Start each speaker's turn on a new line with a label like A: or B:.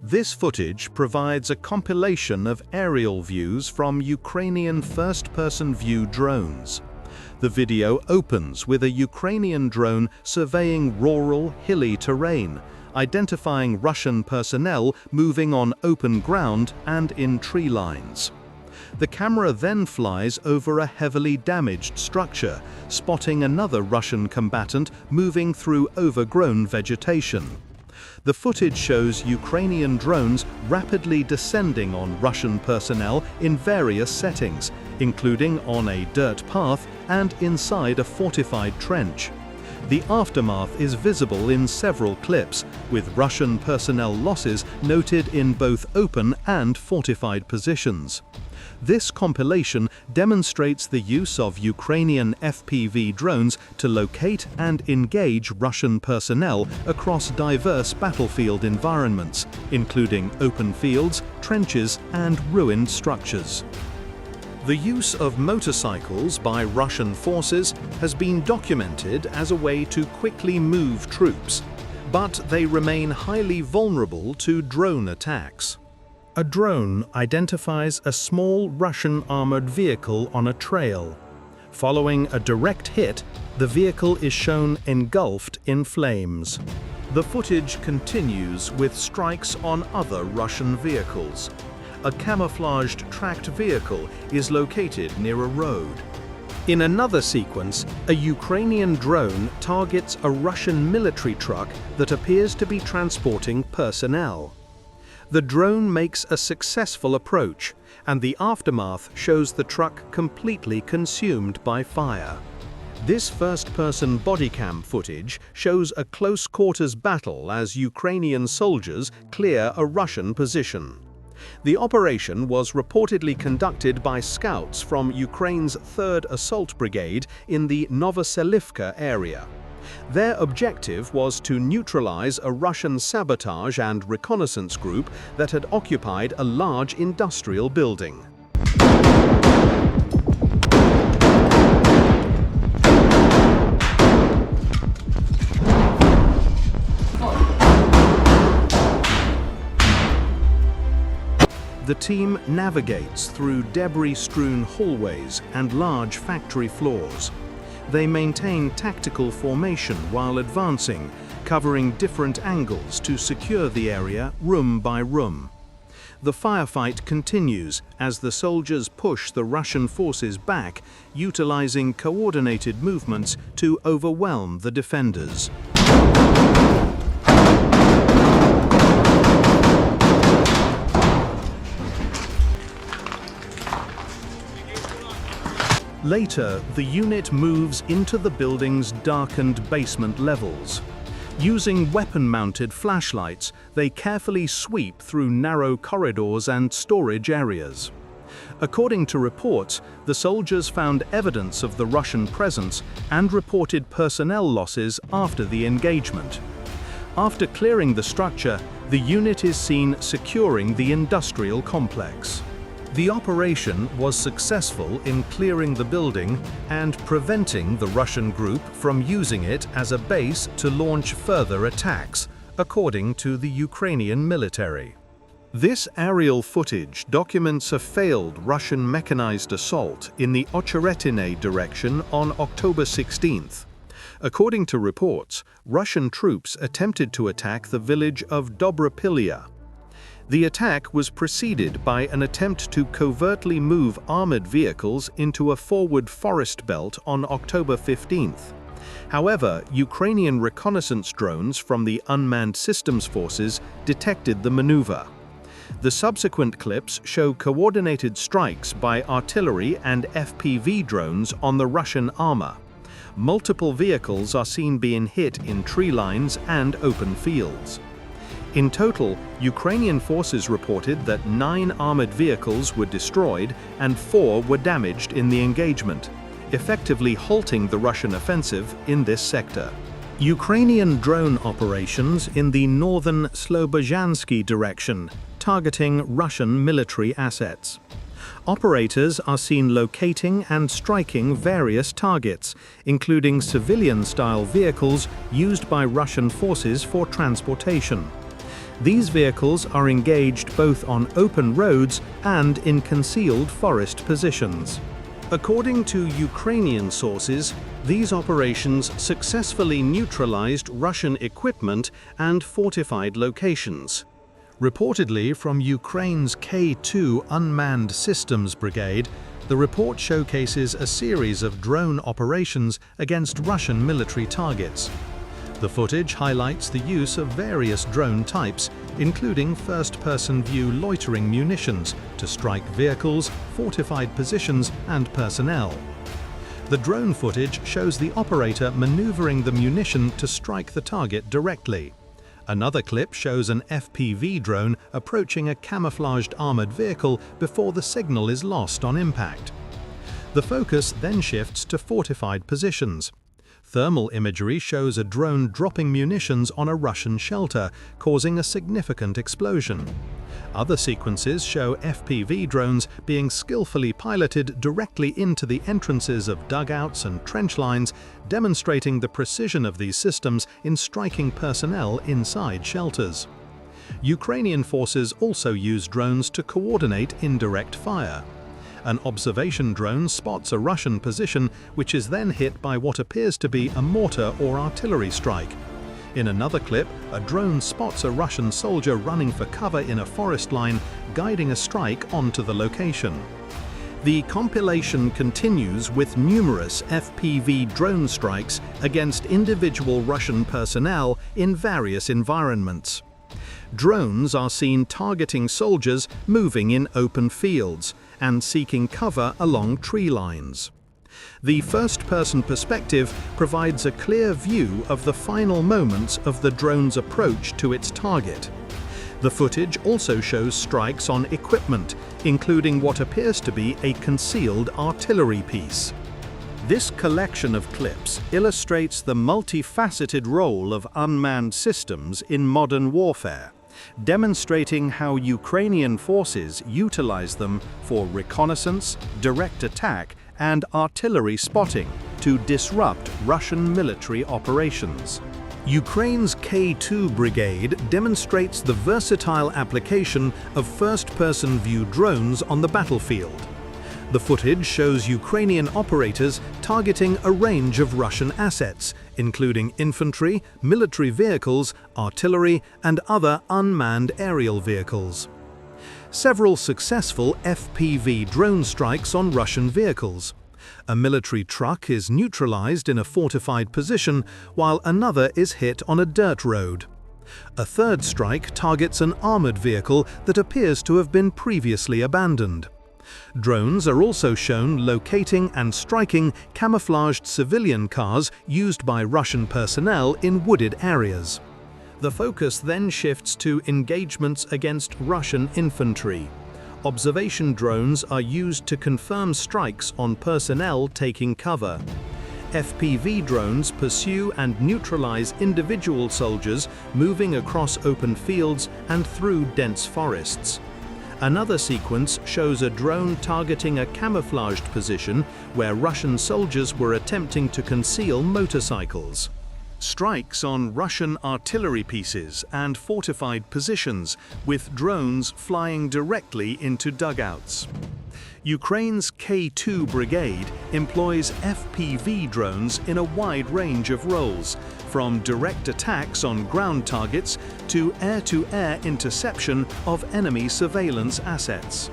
A: This footage provides a compilation of aerial views from Ukrainian first-person view drones. The video opens with a Ukrainian drone surveying rural, hilly terrain, identifying Russian personnel moving on open ground and in tree lines. The camera then flies over a heavily damaged structure, spotting another Russian combatant moving through overgrown vegetation. The footage shows Ukrainian drones rapidly descending on Russian personnel in various settings, including on a dirt path and inside a fortified trench. The aftermath is visible in several clips, with Russian personnel losses noted in both open and fortified positions. This compilation demonstrates the use of Ukrainian FPV drones to locate and engage Russian personnel across diverse battlefield environments, including open fields, trenches, and ruined structures. The use of motorcycles by Russian forces has been documented as a way to quickly move troops, but they remain highly vulnerable to drone attacks. A drone identifies a small Russian armored vehicle on a trail. Following a direct hit, the vehicle is shown engulfed in flames. The footage continues with strikes on other Russian vehicles. A camouflaged tracked vehicle is located near a road. In another sequence, a Ukrainian drone targets a Russian military truck that appears to be transporting personnel. The drone makes a successful approach, and the aftermath shows the truck completely consumed by fire. This first-person bodycam footage shows a close-quarters battle as Ukrainian soldiers clear a Russian position. The operation was reportedly conducted by scouts from Ukraine's 3rd Assault Brigade in the Novoselivka area. Their objective was to neutralize a Russian sabotage and reconnaissance group that had occupied a large industrial building. The team navigates through debris-strewn hallways and large factory floors. They maintain tactical formation while advancing, covering different angles to secure the area room by room. The firefight continues as the soldiers push the Russian forces back, utilizing coordinated movements to overwhelm the defenders. Later, the unit moves into the building's darkened basement levels. Using weapon-mounted flashlights, they carefully sweep through narrow corridors and storage areas. According to reports, the soldiers found evidence of the Russian presence and reported personnel losses after the engagement. After clearing the structure, the unit is seen securing the industrial complex. The operation was successful in clearing the building and preventing the Russian group from using it as a base to launch further attacks, according to the Ukrainian military. This aerial footage documents a failed Russian mechanized assault in the Ocheretine direction on October 16th. According to reports, Russian troops attempted to attack the village of Dobropilya. The attack was preceded by an attempt to covertly move armored vehicles into a forward forest belt on October 15th. However, Ukrainian reconnaissance drones from the Unmanned Systems Forces detected the maneuver. The subsequent clips show coordinated strikes by artillery and FPV drones on the Russian armor. Multiple vehicles are seen being hit in tree lines and open fields. In total, Ukrainian forces reported that 9 armored vehicles were destroyed and 4 were damaged in the engagement, effectively halting the Russian offensive in this sector. Ukrainian drone operations in the northern Slobozhansky direction, targeting Russian military assets. Operators are seen locating and striking various targets, including civilian-style vehicles used by Russian forces for transportation. These vehicles are engaged both on open roads and in concealed forest positions. According to Ukrainian sources, these operations successfully neutralized Russian equipment and fortified locations. Reportedly from Ukraine's K-2 Unmanned Systems Brigade, the report showcases a series of drone operations against Russian military targets. The footage highlights the use of various drone types, including first-person view loitering munitions to strike vehicles, fortified positions, and personnel. The drone footage shows the operator maneuvering the munition to strike the target directly. Another clip shows an FPV drone approaching a camouflaged armored vehicle before the signal is lost on impact. The focus then shifts to fortified positions. Thermal imagery shows a drone dropping munitions on a Russian shelter, causing a significant explosion. Other sequences show FPV drones being skillfully piloted directly into the entrances of dugouts and trench lines, demonstrating the precision of these systems in striking personnel inside shelters. Ukrainian forces also use drones to coordinate indirect fire. An observation drone spots a Russian position, which is then hit by what appears to be a mortar or artillery strike. In another clip, a drone spots a Russian soldier running for cover in a forest line, guiding a strike onto the location. The compilation continues with numerous FPV drone strikes against individual Russian personnel in various environments. Drones are seen targeting soldiers moving in open fields and seeking cover along tree lines. The first-person perspective provides a clear view of the final moments of the drone's approach to its target. The footage also shows strikes on equipment, including what appears to be a concealed artillery piece. This collection of clips illustrates the multifaceted role of unmanned systems in modern warfare, demonstrating how Ukrainian forces utilize them for reconnaissance, direct attack, and artillery spotting to disrupt Russian military operations. Ukraine's K-2 Brigade demonstrates the versatile application of first-person view drones on the battlefield. The footage shows Ukrainian operators targeting a range of Russian assets, including infantry, military vehicles, artillery, and other unmanned aerial vehicles. Several successful FPV drone strikes on Russian vehicles. A military truck is neutralized in a fortified position, while another is hit on a dirt road. A third strike targets an armored vehicle that appears to have been previously abandoned. Drones are also shown locating and striking camouflaged civilian cars used by Russian personnel in wooded areas. The focus then shifts to engagements against Russian infantry. Observation drones are used to confirm strikes on personnel taking cover. FPV drones pursue and neutralize individual soldiers moving across open fields and through dense forests. Another sequence shows a drone targeting a camouflaged position where Russian soldiers were attempting to conceal motorcycles. Strikes on Russian artillery pieces and fortified positions, with drones flying directly into dugouts. Ukraine's K-2 Brigade employs FPV drones in a wide range of roles, from direct attacks on ground targets to air-to-air interception of enemy surveillance assets.